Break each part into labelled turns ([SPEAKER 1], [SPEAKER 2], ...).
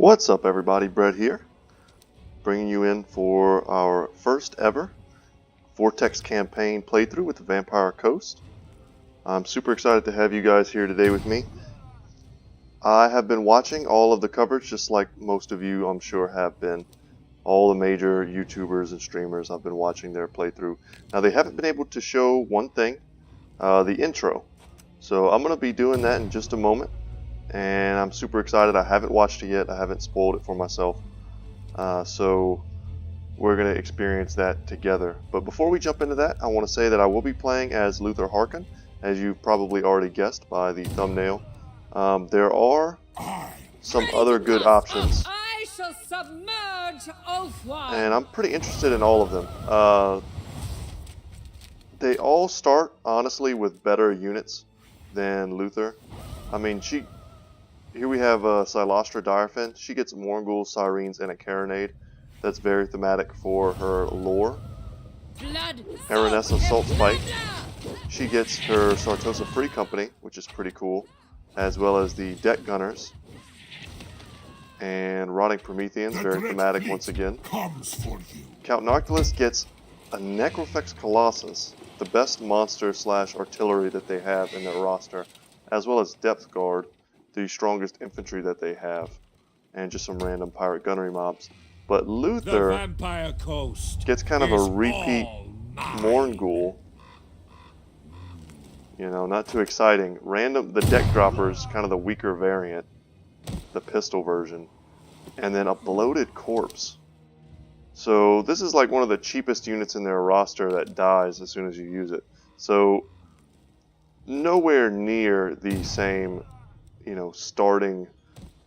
[SPEAKER 1] What's up everybody, Brett here, bringing you in for our first ever Vortex campaign playthrough with the Vampire Coast. I'm super excited to have you guys here today with me. I have been watching all of the coverage just like most of you I'm sure have been. All the major YouTubers and streamers, I've been watching their playthrough. Now they haven't been able to show one thing, the intro. So I'm going to be doing that in just a moment. And I'm super excited. I haven't watched it yet. I haven't spoiled it for myself. So we're going to experience that together. But before we jump into that, I want to say that I will be playing as Luthor Harkon, as you've probably already guessed by the thumbnail. There are some other good options.
[SPEAKER 2] I shall submerge Ulthuan.
[SPEAKER 1] And I'm pretty interested in all of them. They all start, honestly, with better units than Luthor. I mean, here we have Silostra Direfin. She gets Morgul, Sirens, and a Carronade. That's very thematic for her lore. Aranessa Salt Spike. She gets her Sartosa Free Company, which is pretty cool, as well as the Deck Gunners. And Rotting Prometheans, very thematic once again. Count Noctilus gets a Necrofex Colossus, the best monster / artillery that they have in their roster, as well as Depth Guard, the strongest infantry that they have, and just some random pirate gunnery mobs. But Luthor gets kind of a repeat Morgul. You know, not too exciting. The deck droppers, kind of the weaker variant, the pistol version, and then a bloated corpse. So this is like one of the cheapest units in their roster that dies as soon as you use it. So nowhere near the same, starting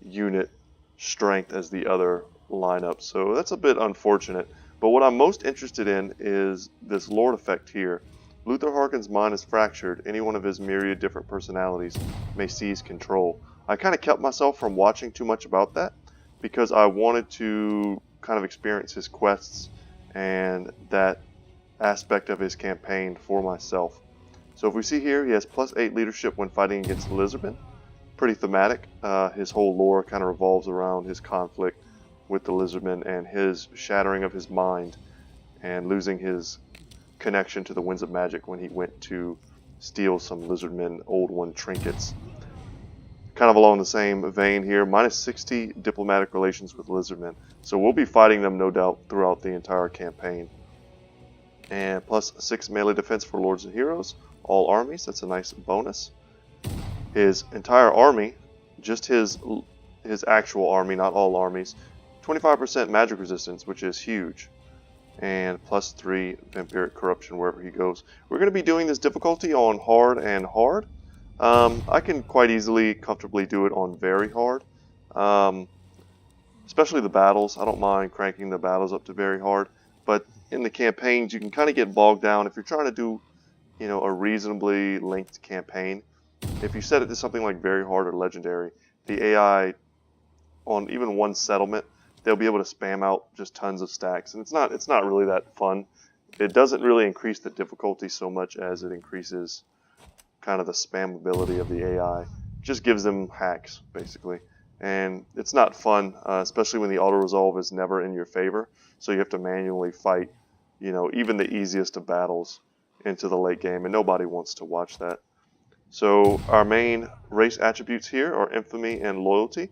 [SPEAKER 1] unit strength as the other lineup. So that's a bit unfortunate. But what I'm most interested in is this Lord effect here. Luthor Harkon's mind is fractured. Any one of his myriad different personalities may seize control. I kind of kept myself from watching too much about that because I wanted to kind of experience his quests and that aspect of his campaign for myself. So if we see here, he has +8 leadership when fighting against Lizardmen. Pretty thematic. His whole lore kind of revolves around his conflict with the Lizardmen and his shattering of his mind and losing his connection to the Winds of Magic when he went to steal some Lizardmen Old One trinkets. Kind of along the same vein here, -60 diplomatic relations with Lizardmen. So we'll be fighting them, no doubt, throughout the entire campaign. And +6 melee defense for Lords and Heroes, all armies. That's a nice bonus. His entire army, just his actual army, not all armies, 25% magic resistance, which is huge. And +3 vampiric corruption wherever he goes. We're going to be doing this difficulty on hard and hard. I can quite easily, comfortably do it on very hard. Especially the battles. I don't mind cranking the battles up to very hard. But in the campaigns, you can kind of get bogged down if you're trying to do, a reasonably length campaign. If you set it to something like very hard or legendary, the AI on even one settlement, they'll be able to spam out just tons of stacks, and it's not really that fun. It doesn't really increase the difficulty so much as it increases kind of the spammability of the AI. It just gives them hacks basically, and it's not fun, especially when the auto resolve is never in your favor. So you have to manually fight, even the easiest of battles into the late game, and nobody wants to watch that. So our main race attributes here are infamy and loyalty.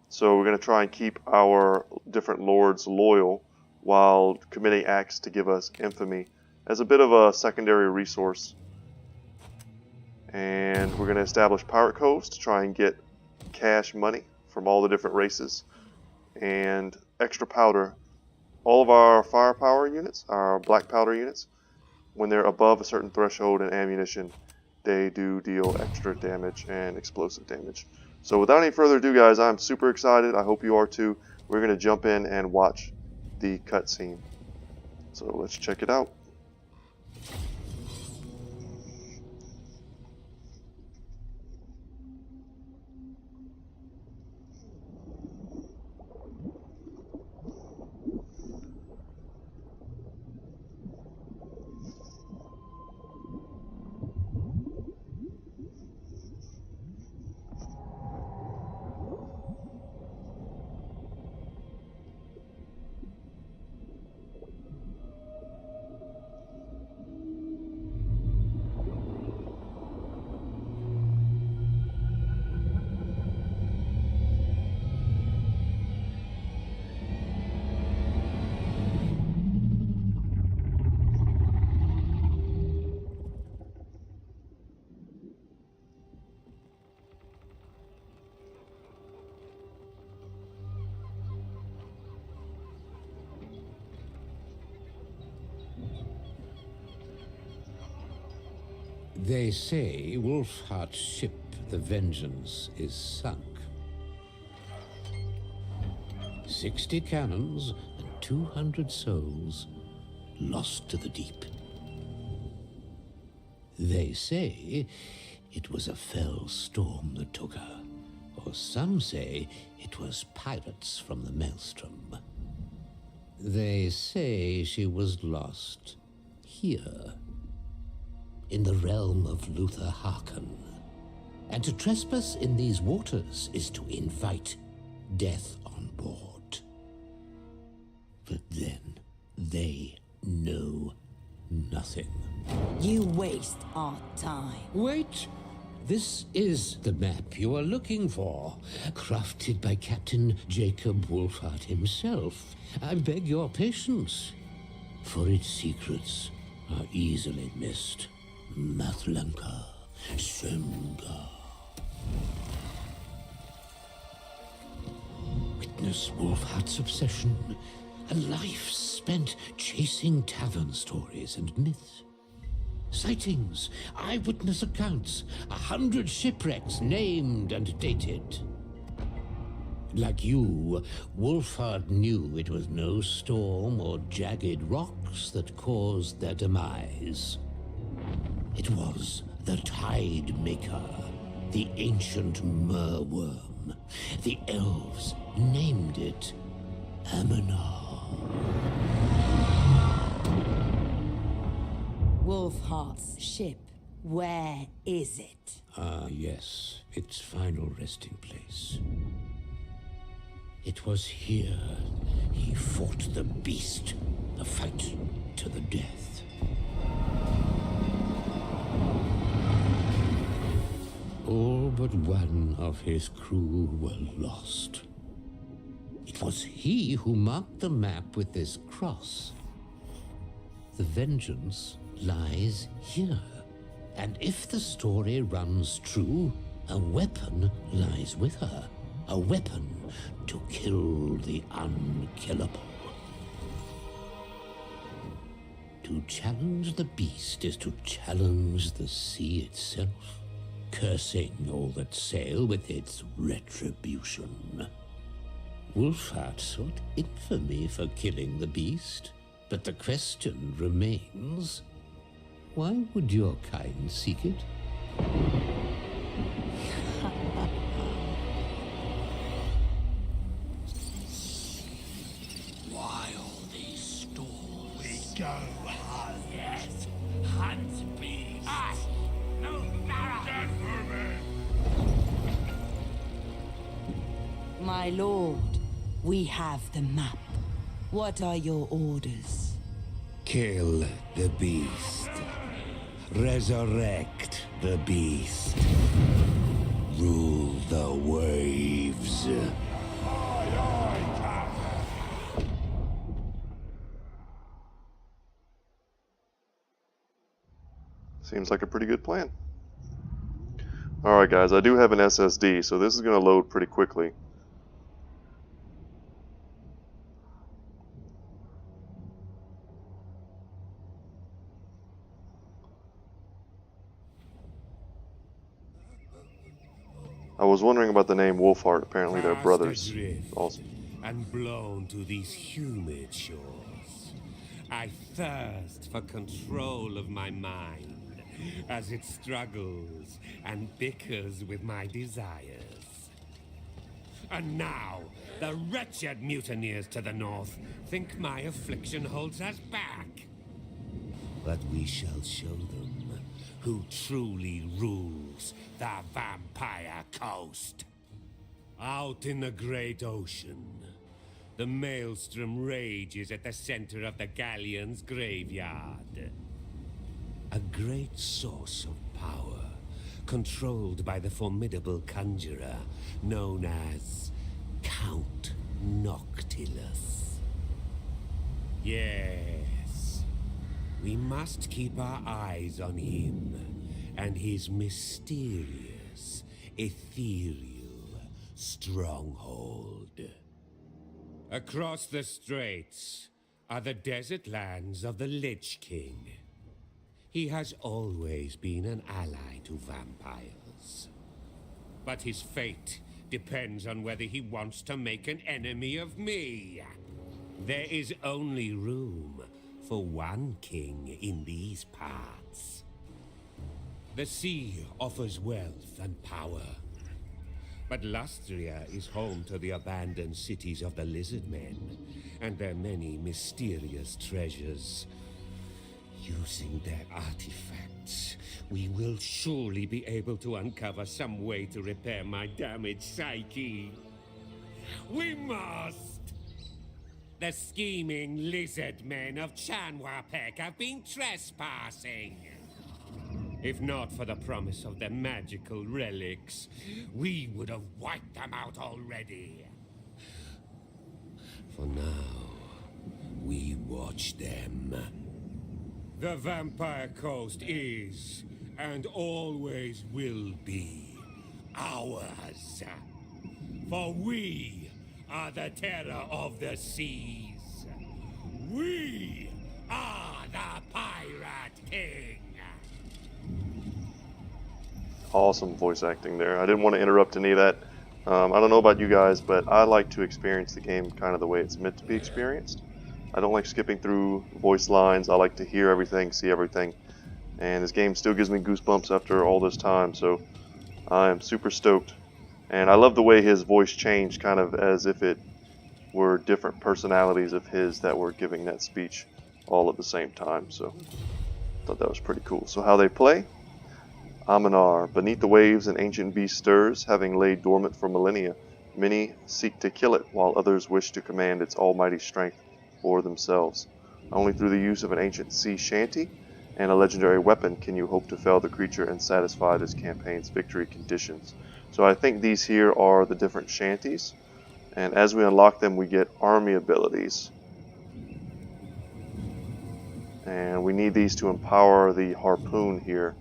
[SPEAKER 1] So we're going to try and keep our different lords loyal while committing acts to give us infamy as a bit of a secondary resource. And we're going to establish pirate coves to try and get cash money from all the different races. And extra powder. All of our firepower units, our black powder units, when they're above a certain threshold in ammunition, they do deal extra damage and explosive damage. So without any further ado, guys, I'm super excited. I hope you are too. We're going to jump in and watch the cutscene. So let's check it out.
[SPEAKER 3] They say Wolfheart's ship, the Vengeance, is sunk. 60 cannons and 200 souls lost to the deep. They say it was a fell storm that took her, or some say it was pirates from the Maelstrom. They say she was lost here, in the realm of Luthor Harkon. And to trespass in these waters is to invite death on board. But then they know nothing.
[SPEAKER 4] You waste our time.
[SPEAKER 3] Wait! This is the map you are looking for, crafted by Captain Jacob Wolfheart himself. I beg your patience, for its secrets are easily missed. Mathlanka, Semga. Witness Wolfheart's obsession, a life spent chasing tavern stories and myths. Sightings, eyewitness accounts, 100 shipwrecks named and dated. Like you, Wolfheart knew it was no storm or jagged rocks that caused their demise. It was the Tide Maker, the ancient merworm. The elves named it Aminar.
[SPEAKER 4] Wolfheart's ship, where is it?
[SPEAKER 3] Ah, yes, its final resting place. It was here he fought the beast, a fight to the death. All but one of his crew were lost. It was he who marked the map with this cross. The vengeance lies here. And if the story runs true, a weapon lies with her. A weapon to kill the unkillable. To challenge the beast is to challenge the sea itself, cursing all that sail with its retribution. Wolfheart sought infamy for killing the beast, but the question remains, why would your kind seek it?
[SPEAKER 5] Why all these stalls? We go hunt. Yes, hunt beasts. Us, no matter.
[SPEAKER 4] My lord, we have the map. What are your orders?
[SPEAKER 3] Kill the beast. Resurrect the beast. Rule the waves.
[SPEAKER 1] Seems like a pretty good plan. Alright guys, I do have an SSD, so this is going to load pretty quickly. I was wondering about the name Wolfheart. Apparently they're brothers. Awesome.
[SPEAKER 6] And blown to these humid shores. I thirst for control of my mind as it struggles and bickers with my desires. And now, the wretched mutineers to the north think my affliction holds us back. But we shall show them who truly rules the Vampire Coast. Out in the great ocean, the Maelstrom rages at the center of the galleon's graveyard. A great source of power, controlled by the formidable conjurer known as Count Noctilus. Yes, we must keep our eyes on him and his mysterious, ethereal stronghold. Across the straits are the desert lands of the Lich King. He has always been an ally to vampires. But his fate depends on whether he wants to make an enemy of me. There is only room for one king in these parts. The sea offers wealth and power. But Lustria is home to the abandoned cities of the lizard men and their many mysterious treasures. Using their artifacts, we will surely be able to uncover some way to repair my damaged psyche. We must! The scheming lizard men of Chanwapek have been trespassing. If not for the promise of the magical relics, we would have wiped them out already. For now, we watch them. The Vampire Coast is, and always will be, ours. For we are the terror of the seas. We are the Pirate King.
[SPEAKER 1] Awesome voice acting there. I didn't want to interrupt any of that. I don't know about you guys, but I like to experience the game kind of the way it's meant to be experienced. I don't like skipping through voice lines. I like to hear everything, see everything. And this game still gives me goosebumps after all this time, so I am super stoked. And I love the way his voice changed, kind of as if it were different personalities of his that were giving that speech all at the same time. So I thought that was pretty cool. So how they play? Aminar. Beneath the waves an ancient beast stirs, having laid dormant for millennia. Many seek to kill it, while others wish to command its almighty strength for themselves. Only through the use of an ancient sea shanty and a legendary weapon can you hope to fell the creature and satisfy this campaign's victory conditions. So I think these here are the different shanties, and as we unlock them we get army abilities. And we need these to empower the harpoon here,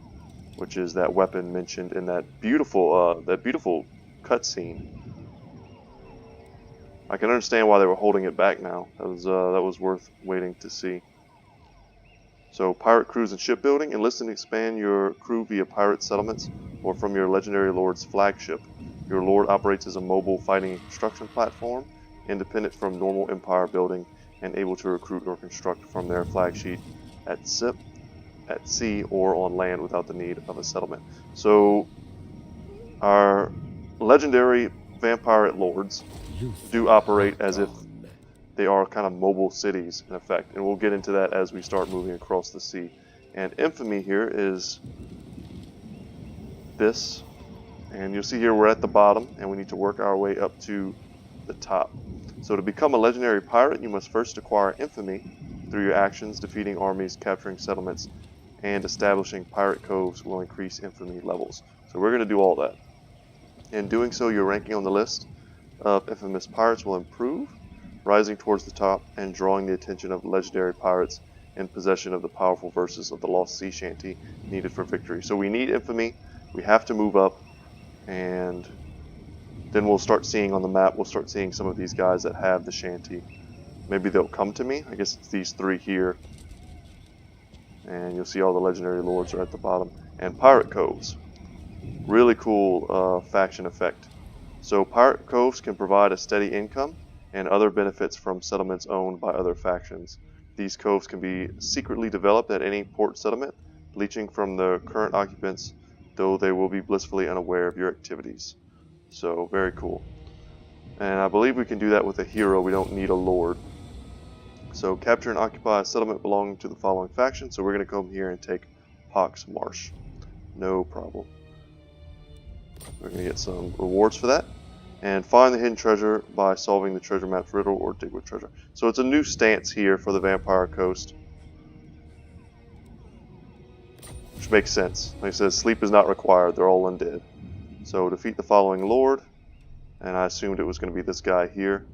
[SPEAKER 1] which is that weapon mentioned in that beautiful cutscene. I can understand why they were holding it back now. That was worth waiting to see. So pirate crews and shipbuilding. Enlist and expand your crew via pirate settlements or from your legendary lord's flagship. Your lord operates as a mobile fighting and construction platform, independent from normal empire building, and able to recruit or construct from their flagship at sea or on land without the need of a settlement. So our legendary vampire lords do operate as if they are kind of mobile cities in effect, and we'll get into that as we start moving across the sea. And infamy here is this, and you'll see here we're at the bottom and we need to work our way up to the top. So to become a legendary pirate you must first acquire infamy through your actions. Defeating armies, capturing settlements, and establishing pirate coves will increase infamy levels. So we're going to do all that. In doing so, your ranking on the list of infamous pirates will improve, rising towards the top and drawing the attention of legendary pirates in possession of the powerful verses of the Lost Sea Shanty needed for victory. So we need infamy, we have to move up, and then we'll start seeing on the map, we'll start seeing some of these guys that have the shanty. Maybe they'll come to me. I guess it's these three here. And you'll see all the legendary lords are at the bottom. And pirate coves. Really cool faction effect. So pirate coves can provide a steady income and other benefits from settlements owned by other factions. These coves can be secretly developed at any port settlement, leeching from the current occupants, though they will be blissfully unaware of your activities. So very cool. And I believe we can do that with a hero. We don't need a lord. So capture and occupy a settlement belonging to the following faction. So we're going to come here and take Pox Marsh. No problem. We're going to get some rewards for that. And find the hidden treasure by solving the treasure map's riddle or dig with treasure. So it's a new stance here for the Vampire Coast, which makes sense. Like I said, sleep is not required. They're all undead. So defeat the following lord. And I assumed it was going to be this guy here.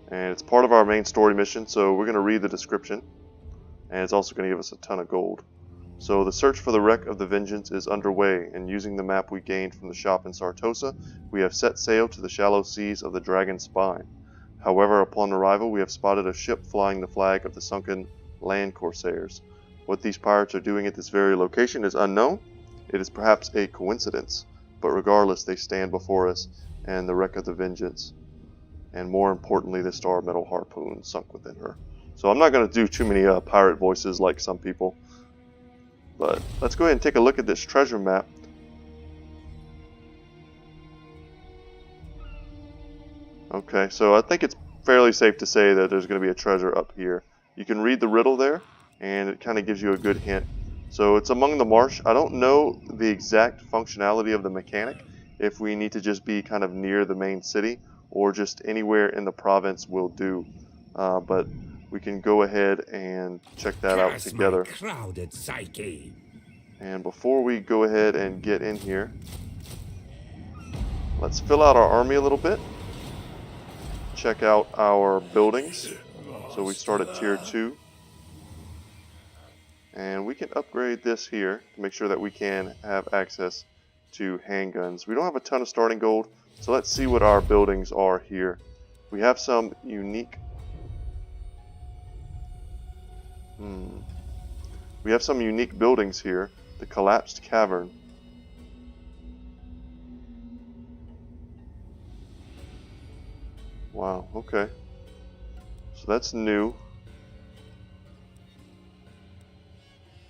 [SPEAKER 1] And it's part of our main story mission, so we're going to read the description. And it's also going to give us a ton of gold. So the search for the wreck of the Vengeance is underway, and using the map we gained from the shop in Sartosa, we have set sail to the shallow seas of the Dragon Spine. However, upon arrival, we have spotted a ship flying the flag of the sunken land corsairs. What these pirates are doing at this very location is unknown. It is perhaps a coincidence, but regardless, they stand before us and the wreck of the Vengeance, and more importantly, the star metal harpoon sunk within her. So I'm not going to do too many pirate voices like some people, but let's go ahead and take a look at this treasure map. Okay, so I think it's fairly safe to say that there's going to be a treasure up here. You can read the riddle there, and it kind of gives you a good hint. So it's among the marsh. I don't know the exact functionality of the mechanic, if we need to just be kind of near the main city, or just anywhere in the province will do. But we can go ahead and check that out
[SPEAKER 6] Curse
[SPEAKER 1] together.
[SPEAKER 6] my crowded psyche.
[SPEAKER 1] And before we go ahead and get in here, let's fill out our army a little bit. Check out our buildings. So we start at tier 2. And we can upgrade this here to make sure that we can have access to handguns. We don't have a ton of starting gold, so let's see what our buildings are here. We have some unique... We have some unique buildings here. The collapsed cavern. Wow, okay. So that's new.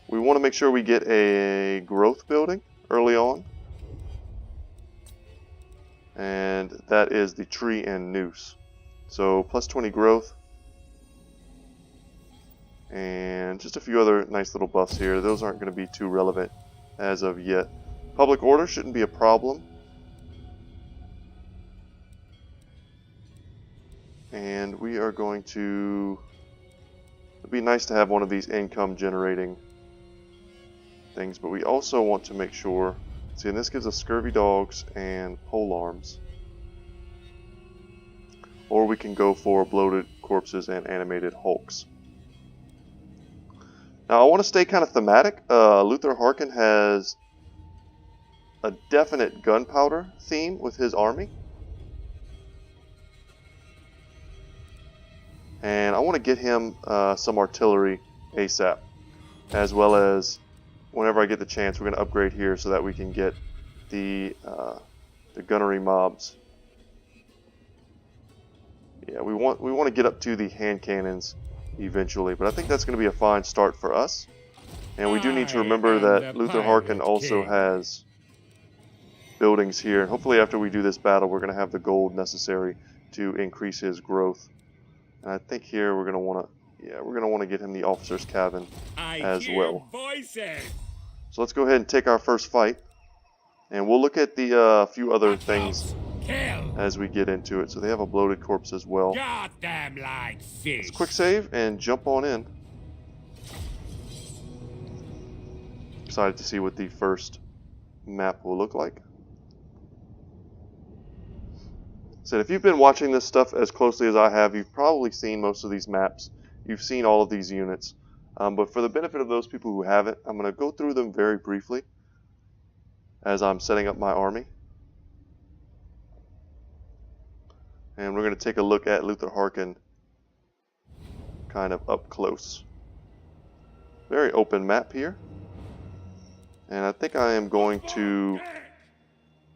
[SPEAKER 1] We want to make sure we get a growth building early on. And that is the tree and noose. So plus 20 growth. And just a few other nice little buffs here. Those aren't going to be too relevant as of yet. Public order shouldn't be a problem. And we are going to... It'd be nice to have one of these income generating things, but we also want to make sure... See, and this gives us scurvy dogs and pole arms. Or we can go for bloated corpses and animated hulks. Now I want to stay kind of thematic. Luthor Harkon has a definite gunpowder theme with his army. And I want to get him some artillery ASAP, as well as whenever I get the chance, we're going to upgrade here so that we can get the gunnery mobs. Yeah, we want to get up to the hand cannons eventually, but I think that's going to be a fine start for us. And we do need to remember that Luthor Harkon also has buildings here, and hopefully after we do this battle, we're going to have the gold necessary to increase his growth. And I think here we're going to want to get him the officer's cabin as well.
[SPEAKER 6] Voices.
[SPEAKER 1] So let's go ahead and take our first fight, and we'll look at the few other things
[SPEAKER 6] Kill.
[SPEAKER 1] as we get into it. So they have a bloated corpse as well.
[SPEAKER 6] Got them like fish.
[SPEAKER 1] Let's quick save and jump on in. Excited to see what the first map will look like. So if you've been watching this stuff as closely as I have, you've probably seen most of these maps. You've seen all of these units. But for the benefit of those people who haven't, I'm going to go through them very briefly as I'm setting up my army. And we're going to take a look at Luthor Harkon kind of up close. Very open map here. And I think I am going to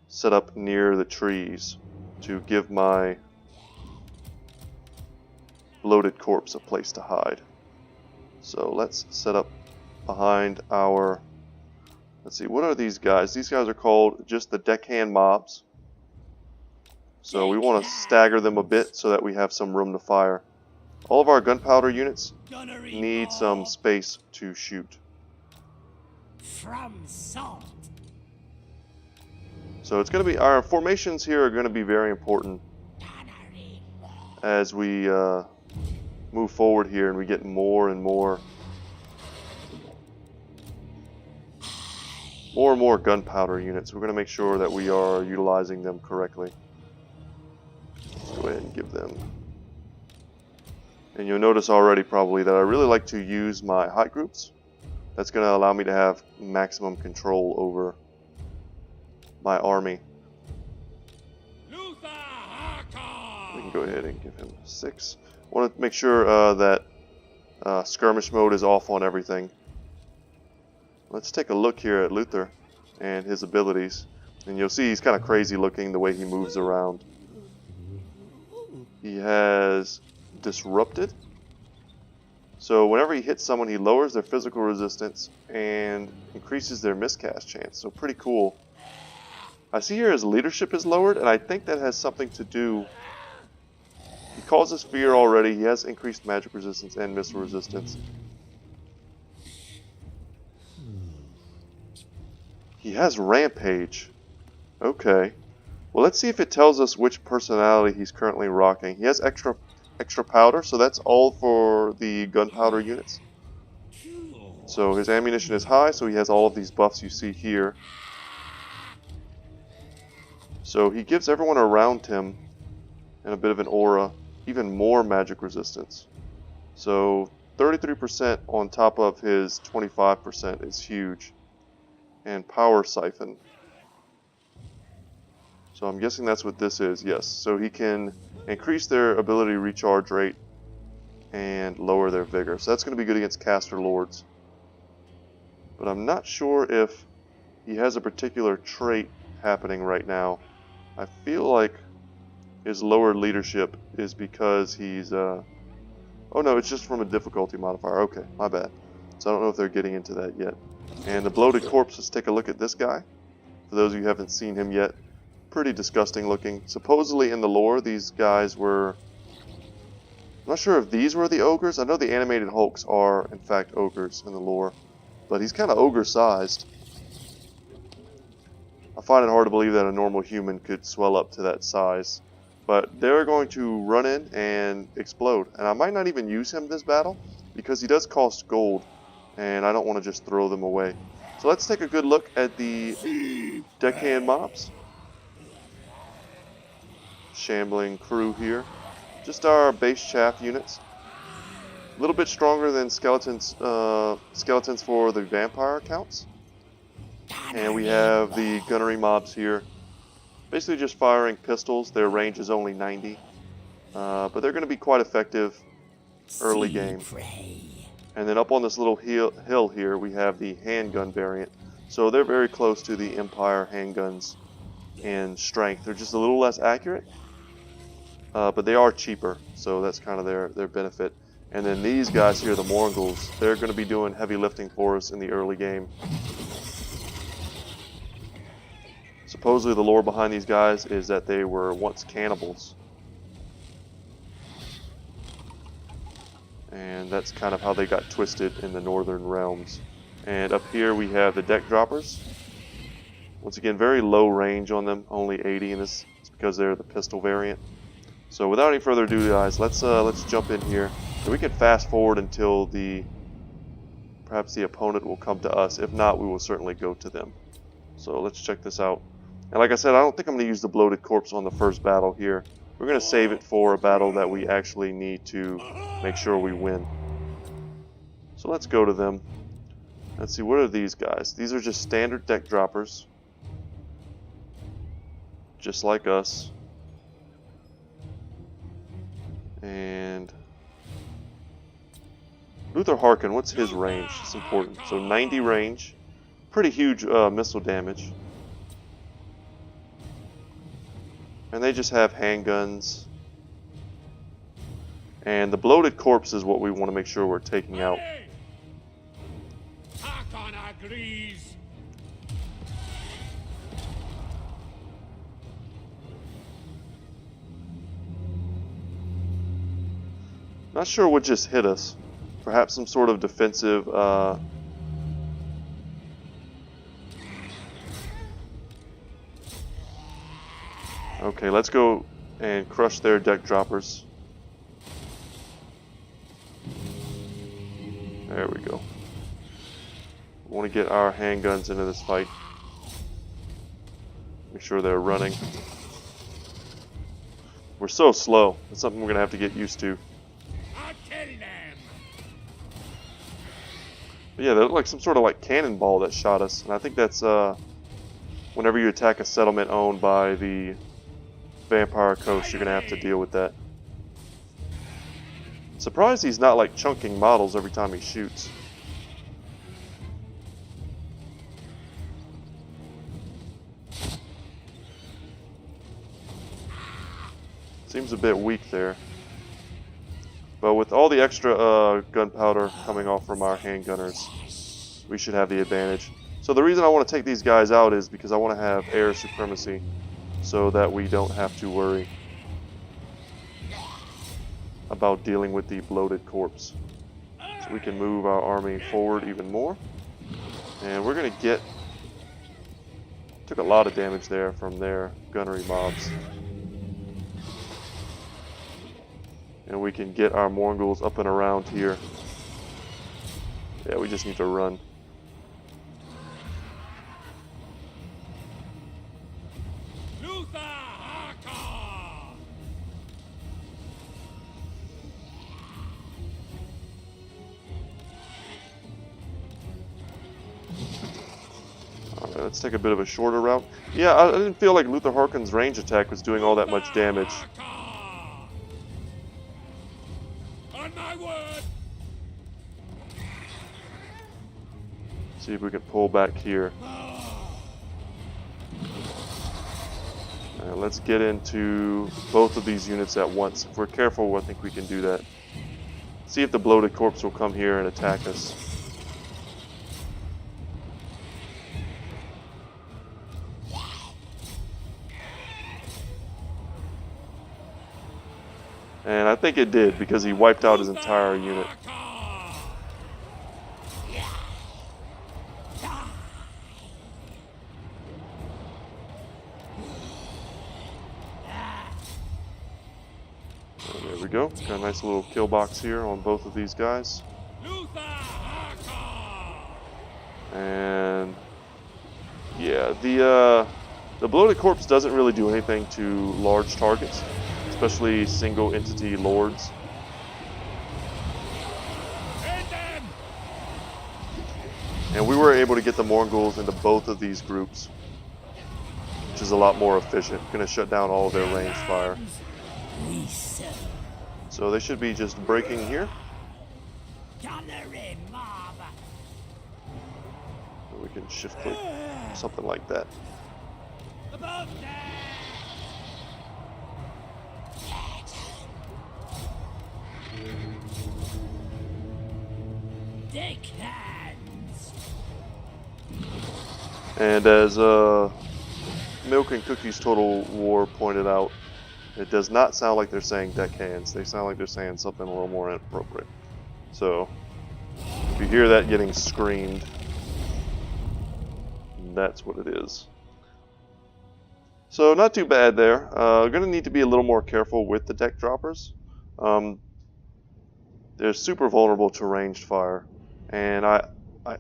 [SPEAKER 1] set up near the trees to give my bloated corpse a place to hide. So let's set up behind our... Let's see, what are these guys? These guys are called just the deckhand mobs. So we want to stagger them a bit so that we have some room to fire. All of our gunpowder units need some space to shoot.
[SPEAKER 5] From salt.
[SPEAKER 1] So it's going to be, our formations here are going to be very important as we move forward here and we get more and more gunpowder units. We're going to make sure that we are utilizing them correctly. Let's go ahead and give them. And you'll notice already probably that I really like to use my hot groups. That's going to allow me to have maximum control over my army.
[SPEAKER 6] Luthor Harkon.
[SPEAKER 1] We can go ahead and give him 6. I want to make sure that Skirmish mode is off on everything. Let's take a look here at Luthor and his abilities. And you'll see he's kind of crazy looking the way he moves around. He has Disrupted. So whenever he hits someone, he lowers their physical resistance and increases their miscast chance. So pretty cool. I see here his leadership is lowered, and I think that has something to do... He causes fear already. He has increased magic resistance and missile resistance. He has Rampage. Okay. Well, let's see if it tells us which personality he's currently rocking. He has extra powder, so that's all for the gunpowder units. So his ammunition is high, so he has all of these buffs you see here. So he gives everyone around him and a bit of an aura even more magic resistance. So 33% on top of his 25% is huge. And Power Siphon. So I'm guessing that's what this is, yes. So he can increase their ability recharge rate and lower their vigor. So that's going to be good against Caster Lords. But I'm not sure if he has a particular trait happening right now. I feel like his lower leadership is because he's... Oh no, it's just from a difficulty modifier. Okay, my bad. So I don't know if they're getting into that yet. And the Bloated Corpse, let's take a look at this guy. For those of you who haven't seen him yet. Pretty disgusting looking. Supposedly in the lore, these guys were... I'm not sure if these were the ogres. I know the animated Hulks are, in fact, ogres in the lore. But he's kind of ogre-sized. I find it hard to believe that a normal human could swell up to that size. But they're going to run in and explode. And I might not even use him this battle, because he does cost gold. And I don't want to just throw them away. So let's take a good look at the deckhand mobs. Shambling crew here. Just our base chaff units. A little bit stronger than skeletons for the vampire counts. And we have the gunnery mobs here. Basically just firing pistols. Their range is only 90. But they're going to be quite effective early game. And then up on this little hill here, we have the handgun variant. So they're very close to the Empire handguns in strength. They're just a little less accurate. But they are cheaper, so that's kind of their benefit. And then these guys here, the Mongols, they're going to be doing heavy lifting for us in the early game. Supposedly the lore behind these guys is that they were once cannibals. And that's kind of how they got twisted in the northern realms. And up here we have the deck droppers. Once again, very low range on them, only 80 in this. It's because they're the pistol variant. So without any further ado, guys, let's jump in here. And we can fast forward until perhaps the opponent will come to us. If not, we will certainly go to them. So let's check this out. And like I said, I don't think I'm going to use the Bloated Corpse on the first battle here. We're going to save it for a battle that we actually need to make sure we win. So let's go to them. Let's see, what are these guys? These are just standard deck droppers. Just like us. And Luthor Harkon, what's his range? It's important. So 90 range. Pretty huge missile damage. And they just have handguns. And the Bloated Corpse is what we want to make sure we're taking out.
[SPEAKER 5] Harkon agrees.
[SPEAKER 1] Not sure what just hit us. Perhaps some sort of defensive... Okay, let's go and crush their deck droppers. There we go. We want to get our handguns into this fight. Make sure they're running. We're so slow. It's something we're going to have to get used to.
[SPEAKER 5] I'll tell them.
[SPEAKER 1] But yeah, they look like some sort of like cannonball that shot us. And I think that's whenever you attack a settlement owned by the Vampire Coast, you're going to have to deal with that. Surprised he's not like chunking models every time he shoots. Seems a bit weak there. But with all the extra gunpowder coming off from our handgunners, we should have the advantage. So the reason I want to take these guys out is because I want to have air supremacy so that we don't have to worry about dealing with the bloated corpse. So we can move our army forward even more. And we're going to get... Took a lot of damage there from their gunnery mobs. And we can get our Mongols up and around here. Yeah, we just need to run.
[SPEAKER 5] Luthor Harkon!
[SPEAKER 1] Alright, let's take a bit of a shorter route. Yeah, I didn't feel like Luthor Harkon's range attack was doing all that much damage.
[SPEAKER 5] On my word!
[SPEAKER 1] See if we can pull back here. Let's get into both of these units at once. If we're careful, I think we can do that. See if the bloated corpse will come here and attack us. And I think it did, because he wiped out his entire unit. And there we go. Got a nice little kill box here on both of these guys. And yeah, the bloated corpse doesn't really do anything to large targets, especially single entity lords. And we were able to get the Mongols into both of these groups, which is a lot more efficient. Going to shut down all of their ranged fire. So they should be just breaking here. We can shift click, something like that. And as Milk and Cookies Total War pointed out, it does not sound like they're saying deckhands. They sound like they're saying something a little more inappropriate. So, if you hear that getting screamed, that's what it is. So, not too bad there. We're going to need to be a little more careful with the deck droppers. They're super vulnerable to ranged fire. And I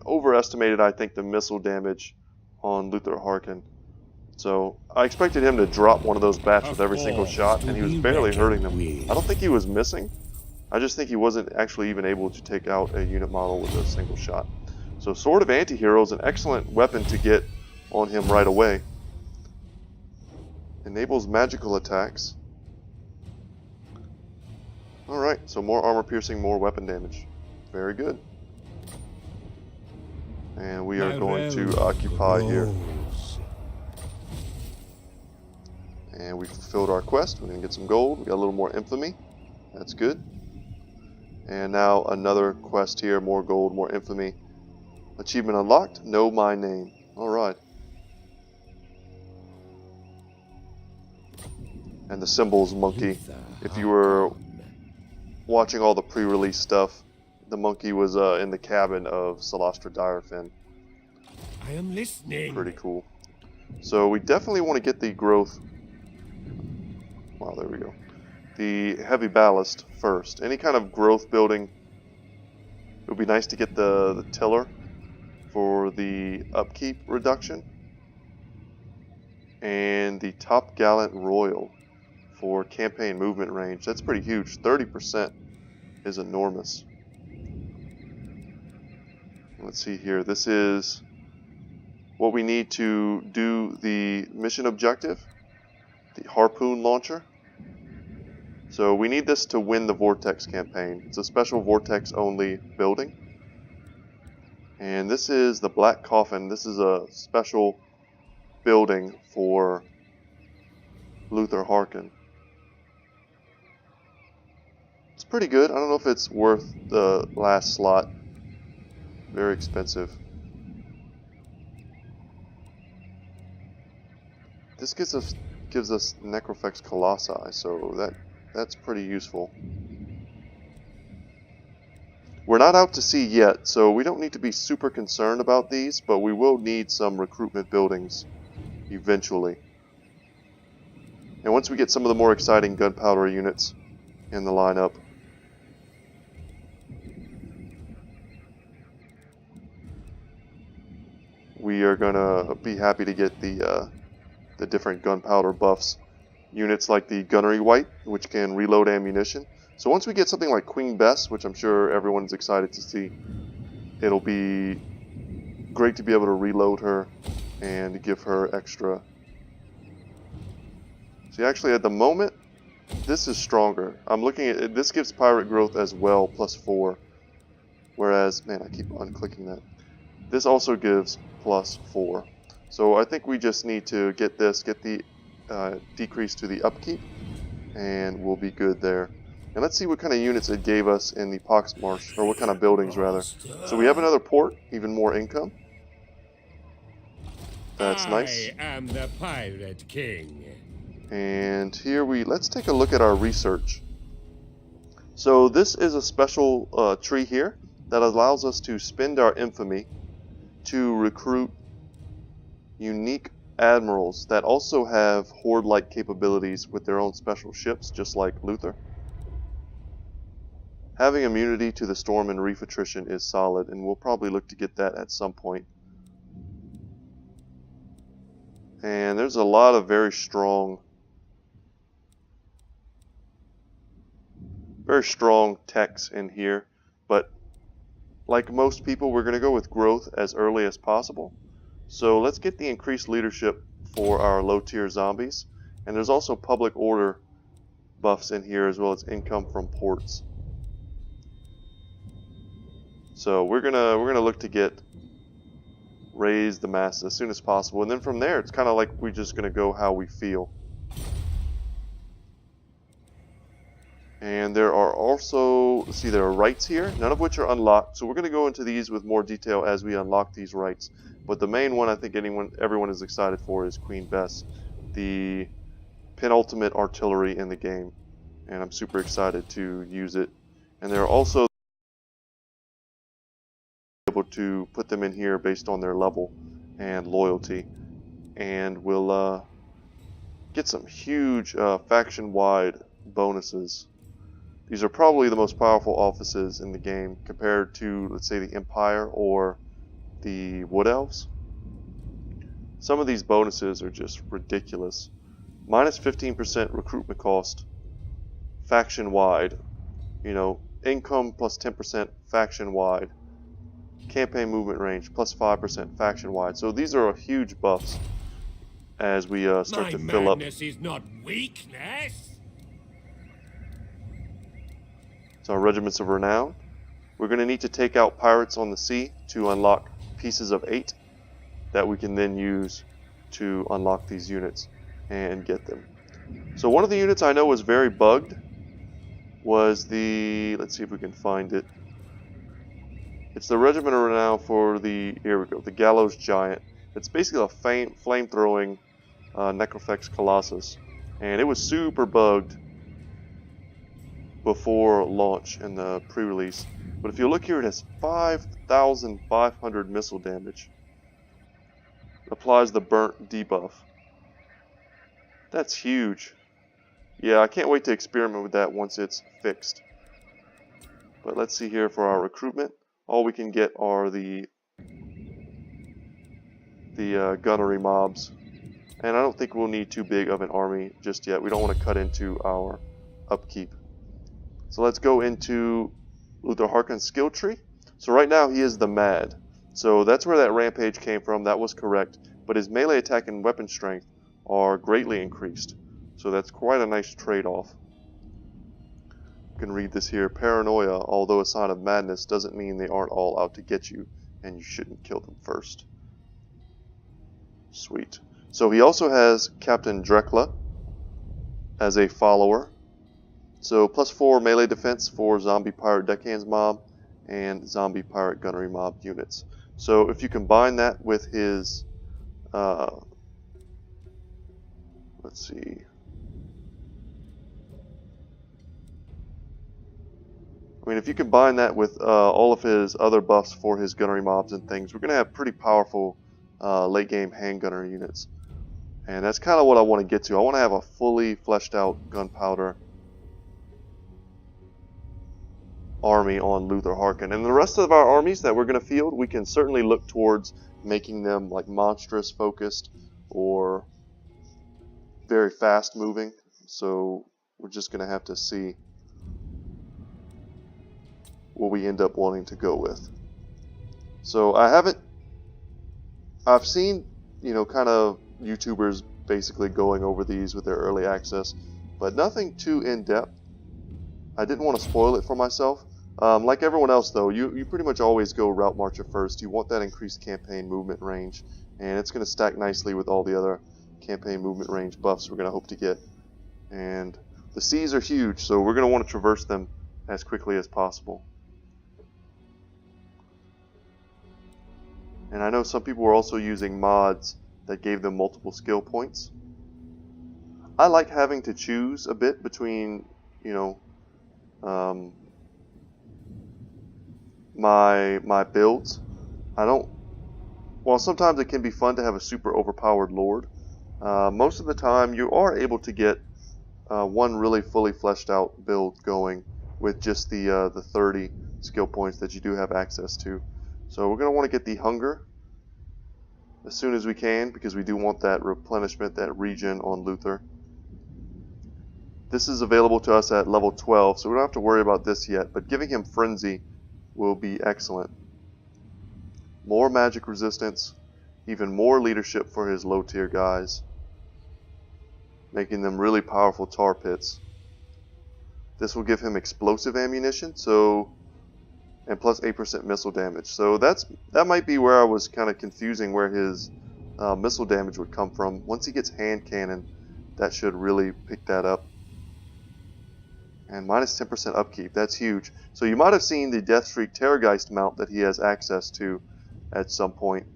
[SPEAKER 1] overestimated, I think, the missile damage on Luthor Harkon. So I expected him to drop one of those bats with every single shot, and he was barely hurting them. I don't think he was missing. I just think he wasn't actually even able to take out a unit model with a single shot. So Sword of Antihero is an excellent weapon to get on him right away. Enables magical attacks. Alright, so more armor piercing, more weapon damage. Very good. And we are going to occupy here. And we fulfilled our quest. We're going to get some gold. We got a little more infamy. That's good. And now another quest here. More gold, more infamy. Achievement unlocked. Know my name. Alright. And the symbol's monkey. If you were watching all the pre-release stuff, the monkey was in the cabin of Celestra Direfin.
[SPEAKER 6] I am listening.
[SPEAKER 1] Pretty cool. So we definitely want to get the growth. Wow, there we go. The heavy ballast first. Any kind of growth building. It would be nice to get the tiller for the upkeep reduction. And the Top Gallant Royal for campaign movement range. That's pretty huge. 30% is enormous. Let's see here. This is what we need to do the mission objective. The harpoon launcher. So we need this to win the Vortex campaign. It's a special Vortex only building. And this is the Black Coffin. This is a special building for Luthor Harkon. It's pretty good. I don't know if it's worth the last slot. Very expensive. This gives us Necrofex Colossi, so that's pretty useful. We're not out to sea yet, so we don't need to be super concerned about these, but we will need some recruitment buildings eventually. And once we get some of the more exciting gunpowder units in the lineup, we are gonna be happy to get the different gunpowder buffs. Units like the Gunnery White, which can reload ammunition. So once we get something like Queen Bess, which I'm sure everyone's excited to see, it'll be great to be able to reload her and give her extra. See, actually at the moment, this is stronger. I'm looking at it, this gives pirate growth as well, +4. Whereas, man, I keep unclicking that. This also gives +4. So I think we just need to get the decrease to the upkeep, and we'll be good there. And let's see what kind of units it gave us in the Pox Marsh, or what kind of buildings rather. So we have another port, even more income. That's nice.
[SPEAKER 6] I am the Pirate King.
[SPEAKER 1] And here let's take a look at our research. So this is a special tree here that allows us to spend our infamy to recruit unique admirals that also have horde-like capabilities with their own special ships, just like Luthor. Having immunity to the storm and reef attrition is solid, and we'll probably look to get that at some point. And there's a lot of very strong techs in here, but like most people, we're going to go with growth as early as possible. So let's get the increased leadership for our low tier zombies, and there's also public order buffs in here as well as income from ports. So we're gonna look to raise the mass as soon as possible, and then from there it's kind of like we're just gonna go how we feel. And there are also, see, there are rights here, none of which are unlocked, so we're going to go into these with more detail as we unlock these rights. But the main one I think everyone is excited for is Queen Bess, the penultimate artillery in the game, and I'm super excited to use it. And there are also able to put them in here based on their level and loyalty, and we'll get some huge faction-wide bonuses. These are probably the most powerful offices in the game compared to, let's say, the Empire or the Wood Elves. Some of these bonuses are just ridiculous. Minus 15% recruitment cost, faction-wide. You know, income plus 10% faction-wide. Campaign movement range plus 5% faction-wide. So these are huge buffs as we start to fill up.
[SPEAKER 6] Madness is not weakness.
[SPEAKER 1] So our Regiments of Renown. We're going to need to take out Pirates on the Sea to unlock Pieces of 8 that we can then use to unlock these units and get them. So one of the units I know was very bugged was the, let's see if we can find it. It's the Regiment of Renown for the, here we go, the Gallows Giant. It's basically a flame-throwing Necrofex Colossus, and it was super bugged before launch in the pre-release. But if you look here, it has 5,500 missile damage. Applies the burnt debuff. That's huge. Yeah, I can't wait to experiment with that once it's fixed. But let's see here for our recruitment. All we can get are the gunnery mobs. And I don't think we'll need too big of an army just yet. We don't want to cut into our upkeep. So let's go into Luthor Harkon's skill tree. So right now he is the Mad. So that's where that rampage came from. That was correct. But his melee attack and weapon strength are greatly increased. So that's quite a nice trade-off. You can read this here. Paranoia, although a sign of madness, doesn't mean they aren't all out to get you, and you shouldn't kill them first. Sweet. So he also has Captain Drekla as a follower. So +4 melee defense for zombie pirate deckhands mob and zombie pirate gunnery mob units. So if you combine that with his, let's see, I mean, if you combine that with all of his other buffs for his gunnery mobs and things, we're going to have pretty powerful late game handgunner units. And that's kind of what I want to get to. I want to have a fully fleshed out gunpowder army on Luthor Harkon. And the rest of our armies that we're going to field, we can certainly look towards making them like monstrous focused or very fast moving. So we're just going to have to see what we end up wanting to go with. So I've seen, you know, kind of YouTubers basically going over these with their early access, but nothing too in-depth. I didn't want to spoil it for myself. Like everyone else though, you pretty much always go Route Marcher first. You want that increased campaign movement range, and it's going to stack nicely with all the other campaign movement range buffs we're going to hope to get. And the seas are huge, so we're going to want to traverse them as quickly as possible. And I know some people were also using mods that gave them multiple skill points. I like having to choose a bit between, you know, my builds. While sometimes it can be fun to have a super overpowered lord, most of the time you are able to get one really fully fleshed out build going with just the 30 skill points that you do have access to. So we're going to want to get the hunger as soon as we can, because we do want that replenishment, that regen on Luthor. This is available to us at level 12, so we don't have to worry about this yet, but giving him Frenzy will be excellent. More magic resistance, even more leadership for his low tier guys, making them really powerful tar pits. This will give him explosive ammunition, and plus 8% missile damage. So that might be where I was kind of confusing where his missile damage would come from. Once he gets hand cannon, that should really pick that up. And minus 10% upkeep, that's huge. So you might have seen the Deathstreak Terrorgeist mount that he has access to at some point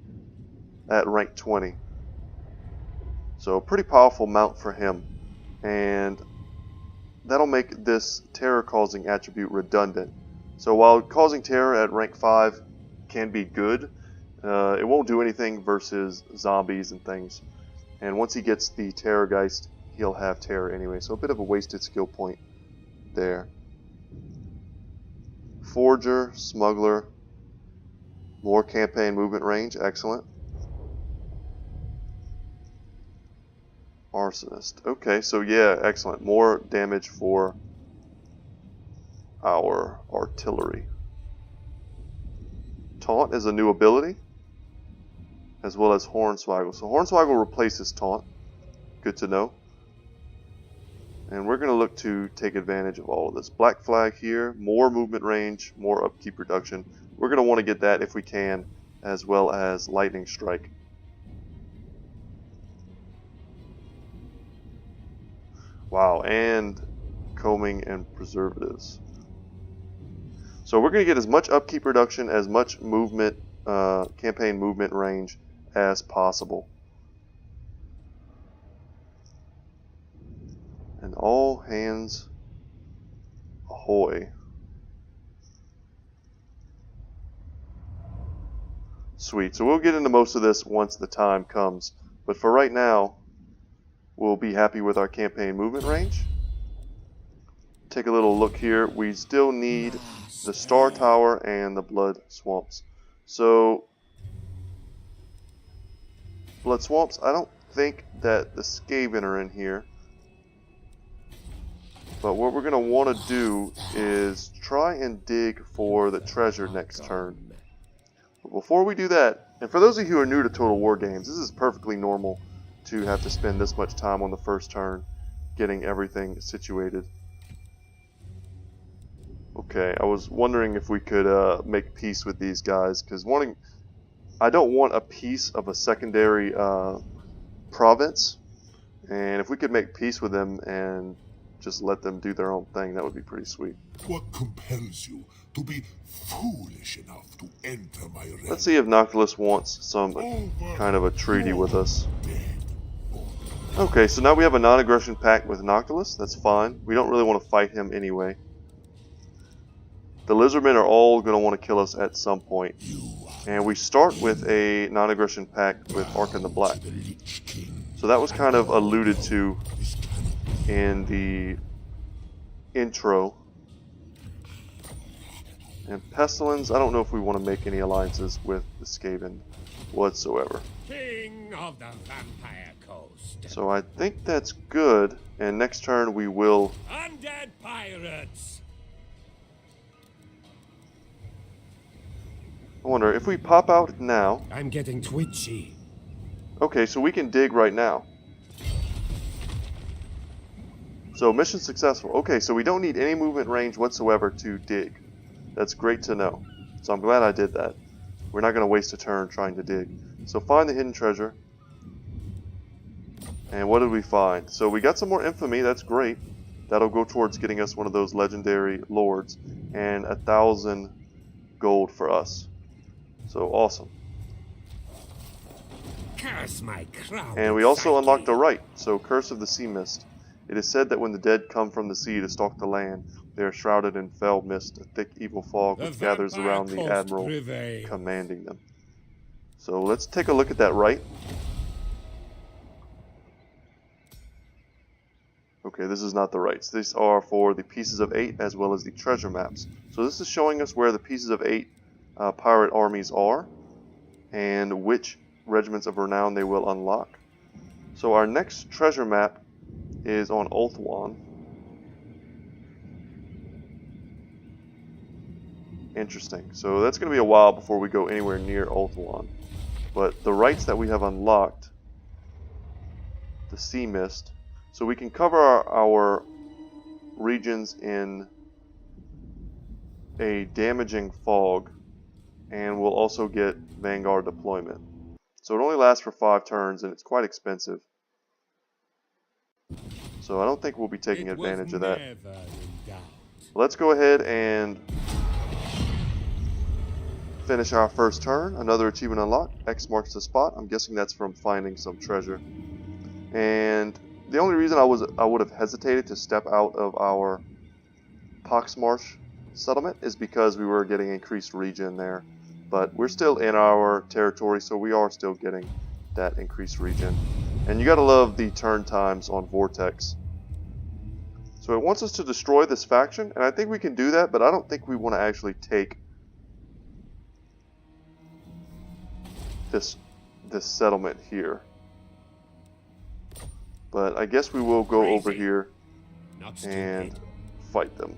[SPEAKER 1] at rank 20. So a pretty powerful mount for him. And that'll make this terror-causing attribute redundant. So while causing terror at rank 5 can be good, it won't do anything versus zombies and things. And once he gets the Terrorgeist, he'll have terror anyway. So a bit of a wasted skill point there. Forger, Smuggler, more campaign movement range, excellent. Arsonist, okay, so yeah, excellent. More damage for our artillery. Taunt is a new ability, as well as Hornswaggle. So Hornswaggle replaces Taunt. Good to know. And we're going to look to take advantage of all of this. Black Flag here, more movement range, more upkeep reduction. We're going to want to get that if we can, as well as Lightning Strike. Wow, and Combing and Preservatives. So we're going to get as much upkeep reduction, as much movement, campaign movement range as possible. And all hands ahoy. Sweet, so we'll get into most of this once the time comes. But for right now, we'll be happy with our campaign movement range. Take a little look here. We still need the Star Tower and the Blood Swamps. So, Blood Swamps, I don't think that the Skaven are in here. But what we're going to want to do is try and dig for the treasure next turn. But before we do that, and for those of you who are new to Total War games, this is perfectly normal to have to spend this much time on the first turn getting everything situated. Okay, I was wondering if we could make peace with these guys, because I don't want a piece of a secondary province, and if we could make peace with them and just let them do their own thing, that would be pretty sweet.
[SPEAKER 5] What compels you to be foolish enough to enter my realm?
[SPEAKER 1] Let's see if Noctilus wants some kind of a treaty with us. Okay, so now we have a non-aggression pact with Noctilus. That's fine. We don't really want to fight him anyway. The Lizardmen are all going to want to kill us at some point. And we start with a non-aggression pact with Harkon the Black. So that was kind of alluded to in the intro. And Pestilence, I don't know if we want to make any alliances with the Skaven whatsoever.
[SPEAKER 6] King of the Vampire Coast.
[SPEAKER 1] So I think that's good. And next turn we will...
[SPEAKER 6] Undead pirates.
[SPEAKER 1] I wonder, if we pop out now...
[SPEAKER 6] I'm getting twitchy.
[SPEAKER 1] Okay, so we can dig right now. So mission successful. Okay, so we don't need any movement range whatsoever to dig. That's great to know. So I'm glad I did that. We're not going to waste a turn trying to dig. So find the hidden treasure. And what did we find? So we got some more infamy. That's great. That'll go towards getting us one of those legendary lords. And 1,000 gold for us. So awesome.
[SPEAKER 6] Curse my crown.
[SPEAKER 1] And we also unlocked a right. So Curse of the Sea Mist. It is said that when the dead come from the sea to stalk the land, they are shrouded in fell mist, a thick evil fog which gathers around the admiral, commanding them. So let's take a look at that right. Okay, this is not the rights. These are for the Pieces of 8 as well as the treasure maps. So this is showing us where the Pieces of 8 pirate armies are and which regiments of renown they will unlock. So our next treasure map is on Ulthuan. Interesting. So that's going to be a while before we go anywhere near Ulthuan. But the rights that we have unlocked, the Sea Mist, so we can cover our regions in a damaging fog, and we'll also get Vanguard deployment. So it only lasts for 5 turns, and it's quite expensive. So I don't think we'll be taking advantage of that. Let's go ahead and finish our first turn. Another achievement unlocked. X marks the spot. I'm guessing that's from finding some treasure. And the only reason I would have hesitated to step out of our Poxmarsh settlement is because we were getting increased regen there. But we're still in our territory, so we are still getting that increased regen. And you gotta love the turn times on Vortex. So it wants us to destroy this faction, and I think we can do that, but I don't think we want to actually take this settlement here. But I guess we will go over here and fight them.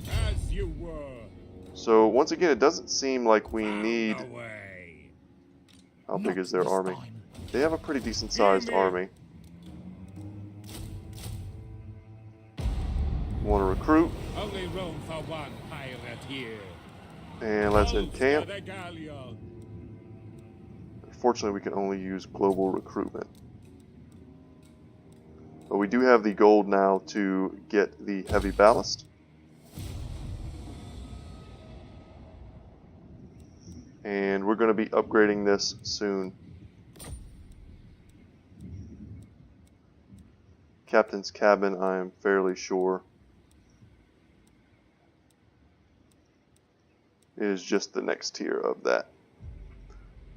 [SPEAKER 6] As you were.
[SPEAKER 1] So once again, it doesn't seem like we need... How big is their army? They have a pretty decent sized army. Want to recruit.
[SPEAKER 6] Only room for one pirate here.
[SPEAKER 1] And let's encamp. Unfortunately, we can only use global recruitment. But we do have the gold now to get the heavy ballast. And we're going to be upgrading this soon. Captain's cabin, I am fairly sure, is just the next tier of that.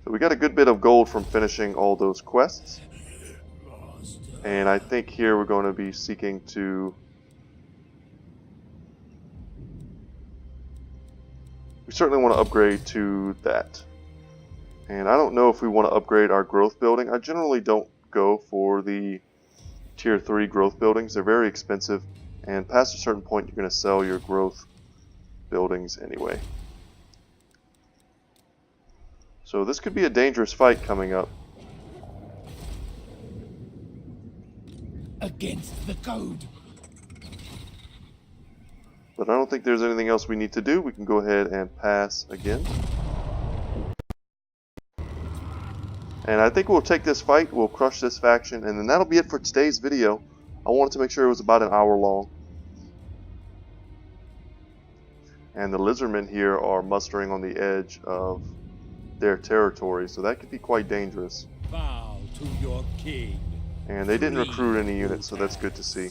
[SPEAKER 1] So we got a good bit of gold from finishing all those quests. And I think here we're going to be seeking to... We certainly want to upgrade to that. And I don't know if we want to upgrade our growth building. I generally don't go for the tier 3 growth buildings. They're very expensive. And past a certain point, you're going to sell your growth buildings anyway. So this could be a dangerous fight coming up.
[SPEAKER 5] Against the code.
[SPEAKER 1] But I don't think there's anything else we need to do. We can go ahead and pass again. And I think we'll take this fight, we'll crush this faction, and then that'll be it for today's video. I wanted to make sure it was about an hour long. And the lizardmen here are mustering on the edge of their territory, so that could be quite dangerous.
[SPEAKER 6] Bow to your king.
[SPEAKER 1] And they didn't recruit any units, so that's good to see.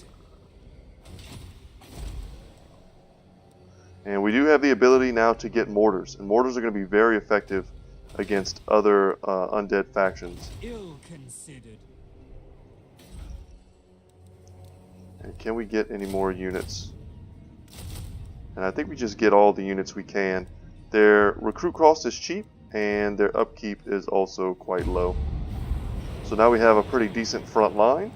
[SPEAKER 1] And we do have the ability now to get mortars, and mortars are going to be very effective against other undead factions.
[SPEAKER 5] Ill considered.
[SPEAKER 1] And can we get any more units? And I think we just get all the units we can. Their recruit cost is cheap, and their upkeep is also quite low. So now we have a pretty decent front line.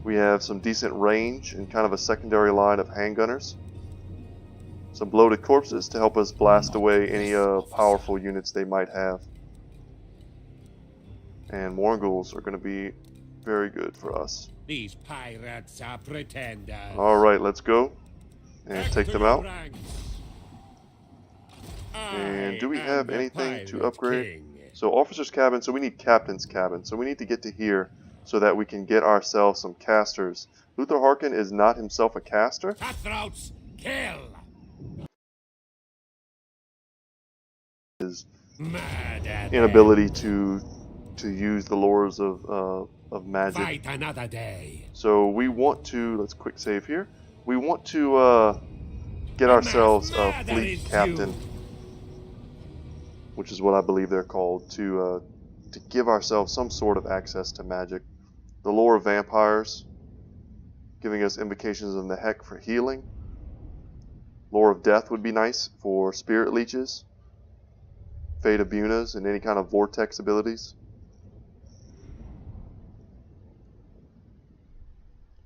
[SPEAKER 1] We have some decent range and kind of a secondary line of handgunners. Some bloated corpses to help us blast away any powerful units they might have. And Morghuls are going to be very good for us.
[SPEAKER 6] These pirates are pretenders.
[SPEAKER 1] Alright, let's go and take them out.
[SPEAKER 6] I
[SPEAKER 1] And do we
[SPEAKER 6] am
[SPEAKER 1] have
[SPEAKER 6] the
[SPEAKER 1] anything to
[SPEAKER 6] pirate
[SPEAKER 1] upgrade?
[SPEAKER 6] king.
[SPEAKER 1] So officer's cabin, so we need captain's cabin. So we need to get to here so that we can get ourselves some casters. Luthor Harkon is not himself a caster.
[SPEAKER 6] Cutthroats, kill!
[SPEAKER 1] His
[SPEAKER 6] Murder
[SPEAKER 1] inability to use the lures of magic.
[SPEAKER 6] Fight another day.
[SPEAKER 1] So we want to, let's quick save here. We want to get ourselves a
[SPEAKER 6] Murder
[SPEAKER 1] fleet
[SPEAKER 6] is
[SPEAKER 1] captain,
[SPEAKER 6] due.
[SPEAKER 1] which is what I believe they're called, to give ourselves some sort of access to magic. The lore of vampires, giving us invocations of the heck for healing. Lore of death would be nice for spirit leeches. Fate of Bunas and any kind of vortex abilities.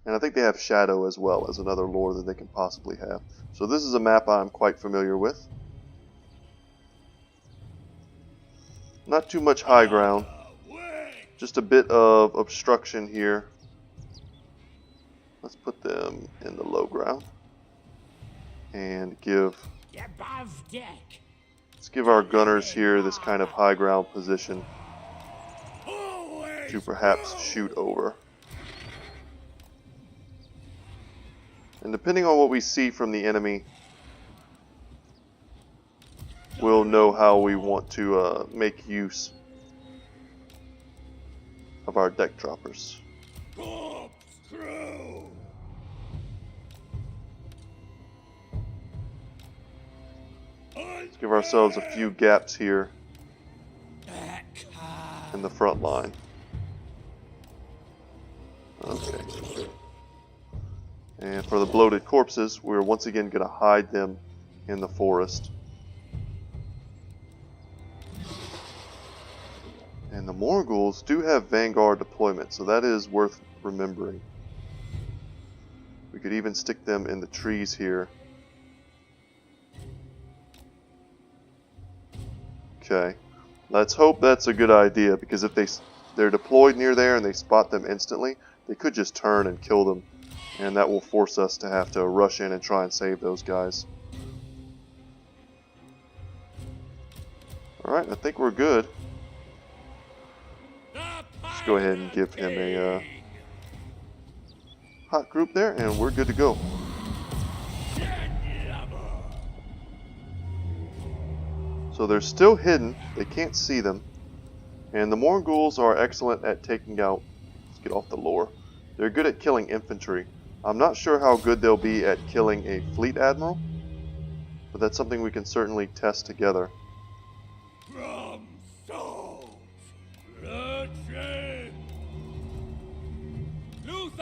[SPEAKER 1] And I think they have Shadow as well as another lore that they can possibly have. So this is a map I'm quite familiar with. Not too much high ground. Just a bit of obstruction here. Let's put them in the low ground. And
[SPEAKER 5] Above deck.
[SPEAKER 1] let's give our gunners here this kind of high ground position to perhaps shoot over. And depending on what we see from the enemy, we'll know how we want to make use of our deck droppers. Let's give ourselves a few gaps here in the front line. Okay. And for the bloated corpses, we're once again going to hide them in the forest. And the Morghuls do have Vanguard deployment, so that is worth remembering. We could even stick them in the trees here. Okay. Let's hope that's a good idea, because if they're deployed near there and they spot them instantly, they could just turn and kill them. And that will force us to have to rush in and try and save those guys. Alright, I think we're good. Let's go ahead and give him a hot group there, and we're good to go. So they're still hidden, they can't see them. And the Morghuls are excellent at taking out, let's get off the lore. They're good at killing infantry. I'm not sure how good they'll be at killing a fleet admiral, but that's something we can certainly test together.
[SPEAKER 5] From souls, bloodshed. Luthor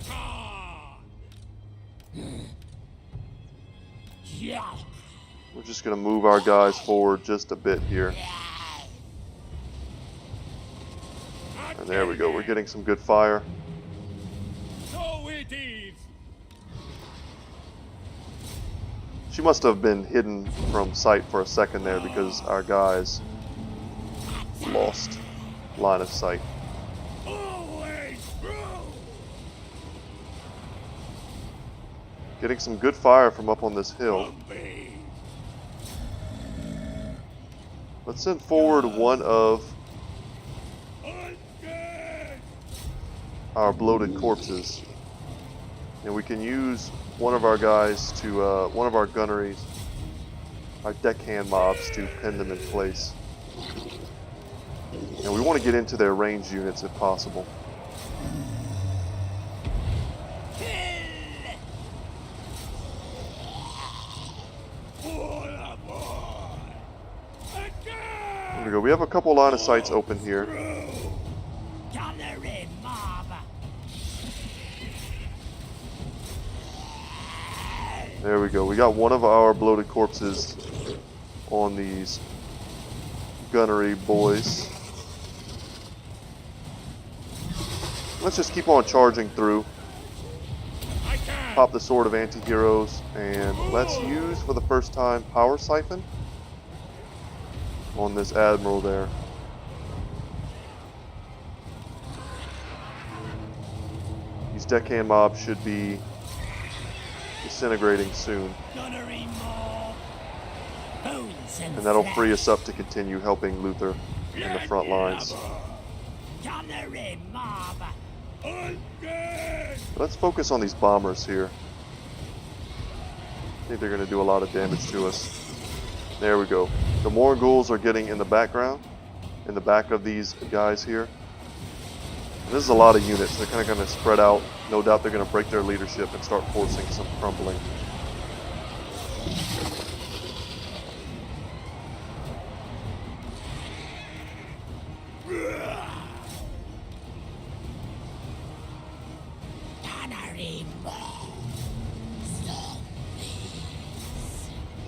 [SPEAKER 5] Harkon. Yeah.
[SPEAKER 1] We're just going to move our guys forward just a bit here. And there we go, we're getting some good fire.
[SPEAKER 5] So it is.
[SPEAKER 1] She must have been hidden from sight for a second there because our guys lost line of sight.
[SPEAKER 5] Always true.
[SPEAKER 1] Getting some good fire from up on this hill. Let's send forward one of our bloated corpses. And we can use one of our guys to, one of our gunneries, our deckhand mobs, to pin them in place. And we want to get into their ranged units if possible. There we go. We have a couple line of sights open here. There we go. We got one of our bloated corpses on these gunnery boys. Let's just keep on charging through. Pop the Sword of Anti-Heroes, and let's use for the first time Power Siphon on this Admiral there. These deckhand mobs should be disintegrating soon. And that'll free us up to continue helping Luthor in the front lines. Let's focus on these bombers here. I think they're going to do a lot of damage to us. There we go. The Morghuls are getting in the background, in the back of these guys here. And this is a lot of units. They're kind of going to spread out. No doubt they're going to break their leadership and start forcing some crumbling.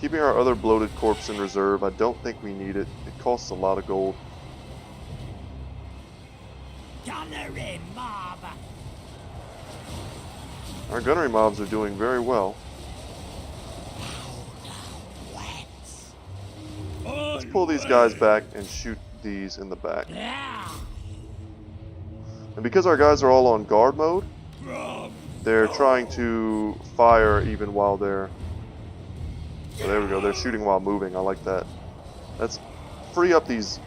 [SPEAKER 1] Keeping our other bloated corpse in reserve. I don't think we need it. It costs a lot of gold. Our gunnery mobs are doing very well. Let's pull these guys back and shoot these in the back. And because our guys are all on guard mode, they're trying to fire even while they're... Oh, there we go. They're shooting while moving. I like that. Let's free up these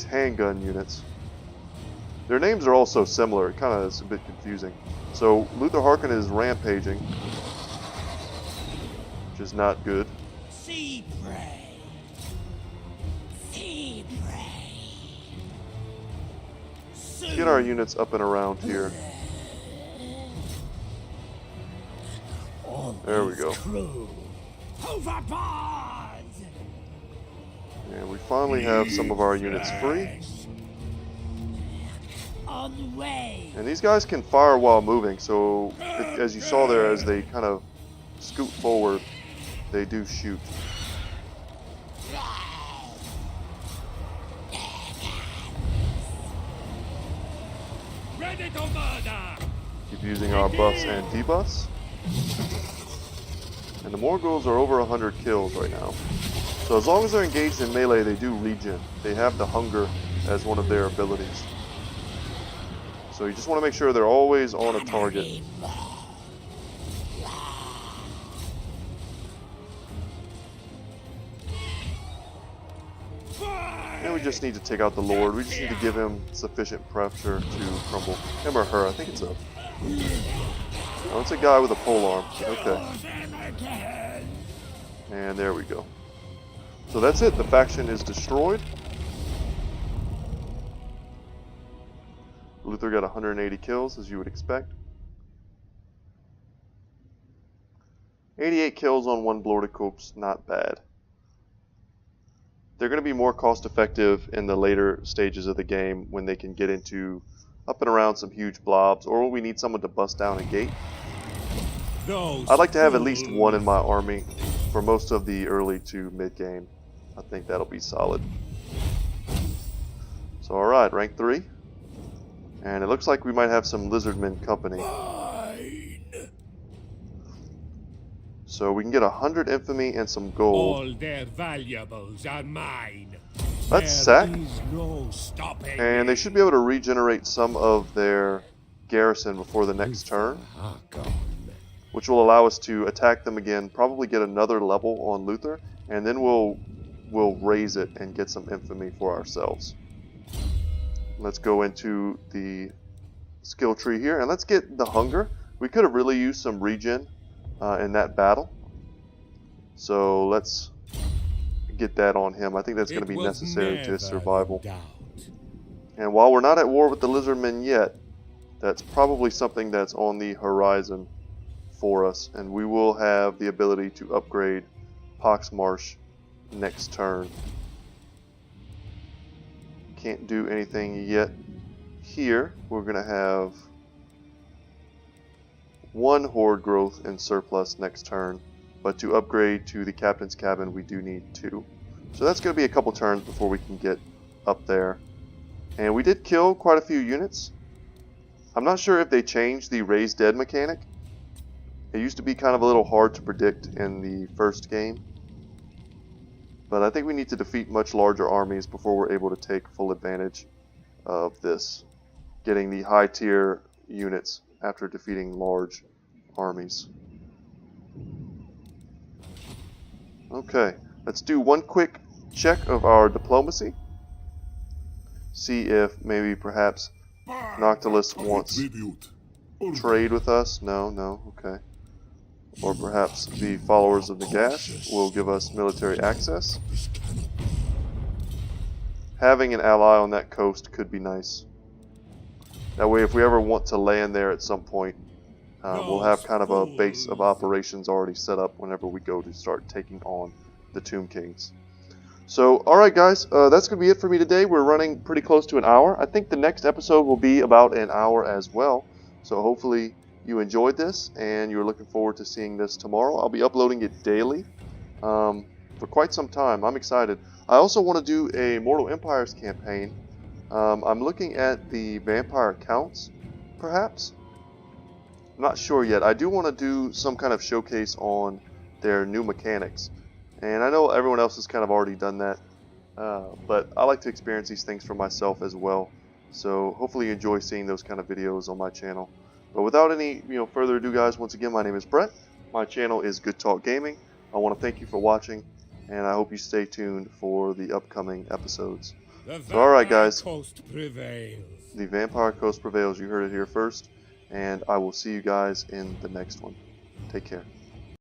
[SPEAKER 1] handgun units. Their names are also similar. It kind of is a bit confusing. So Luthor Harkon is rampaging, which is not good.
[SPEAKER 5] Sea prey. Sea prey.
[SPEAKER 1] Let's get our units up and around here. There we go. And we finally have some of our units free. And these guys can fire while moving, so as you saw there, as they kind of scoot forward, they do shoot.
[SPEAKER 5] Ready to murder.
[SPEAKER 1] Keep using our buffs and debuffs. And the Morghuls are over 100 kills right now. So as long as they're engaged in melee, they do regen. They have the hunger as one of their abilities. So you just want to make sure they're always on a target. And we just need to take out the Lord. We just need to give him sufficient pressure to crumble. Him or her. I think it's a... Oh, it's a guy with a polearm. Okay. And there we go. So that's it. The faction is destroyed. Luthor got 180 kills, as you would expect. 88 kills on one bloated corpse, not bad. They're going to be more cost effective in the later stages of the game when they can get into up and around some huge blobs, or when we need someone to bust down a gate. I'd like to have at least one in my army for most of the early to mid game. I think that'll be solid. So alright, rank 3. And it looks like we might have some lizardmen company. So we can get 100 infamy and some gold.
[SPEAKER 6] All their valuables are mine.
[SPEAKER 1] Let's sack.
[SPEAKER 6] There is no stopping
[SPEAKER 1] And they
[SPEAKER 6] me.
[SPEAKER 1] should be able to regenerate some of their garrison before the next turn,
[SPEAKER 6] Harkon.
[SPEAKER 1] which will allow us to attack them again, probably get another level on Luthor, and then we'll raise it and get some infamy for ourselves. Let's go into the skill tree here, and let's get the hunger. We could have really used some regen in that battle, so let's get that on him. I think that's going to be necessary to his survival. And while we're not at war with the Lizardmen yet, that's probably something that's on the horizon for us, and we will have the ability to upgrade Poxmarsh next turn. Can't do anything yet here. We're going to have 1 horde growth in surplus next turn, but to upgrade to the captain's cabin we do need 2. So that's going to be a couple turns before we can get up there. And we did kill quite a few units. I'm not sure if they changed the raise dead mechanic. It used to be kind of a little hard to predict in the first game. But I think we need to defeat much larger armies before we're able to take full advantage of this. Getting the high tier units after defeating large armies. Okay, let's do one quick check of our diplomacy. See if maybe perhaps Noctilus wants trade with us. No, okay. Or perhaps the followers of Nagash will give us military access. Having an ally on that coast could be nice. That way, if we ever want to land there at some point, we'll have kind of a base of operations already set up whenever we go to start taking on the Tomb Kings. So, alright guys, that's going to be it for me today. We're running pretty close to an hour. I think the next episode will be about an hour as well. So hopefully you enjoyed this and you're looking forward to seeing this tomorrow. I'll be uploading it daily for quite some time. I'm excited. I also want to do a Mortal Empires campaign. I'm looking at the vampire counts, perhaps. I'm not sure yet. I do want to do some kind of showcase on their new mechanics. And I know everyone else has kind of already done that, but I like to experience these things for myself as well. So hopefully you enjoy seeing those kind of videos on my channel. But without any further ado, guys, once again, my name is Brett. My channel is Good Talk Gaming. I want to thank you for watching, and I hope you stay tuned for the upcoming episodes. So alright guys, the Vampire Coast prevails. You heard it here first, and I will see you guys in the next one. Take care.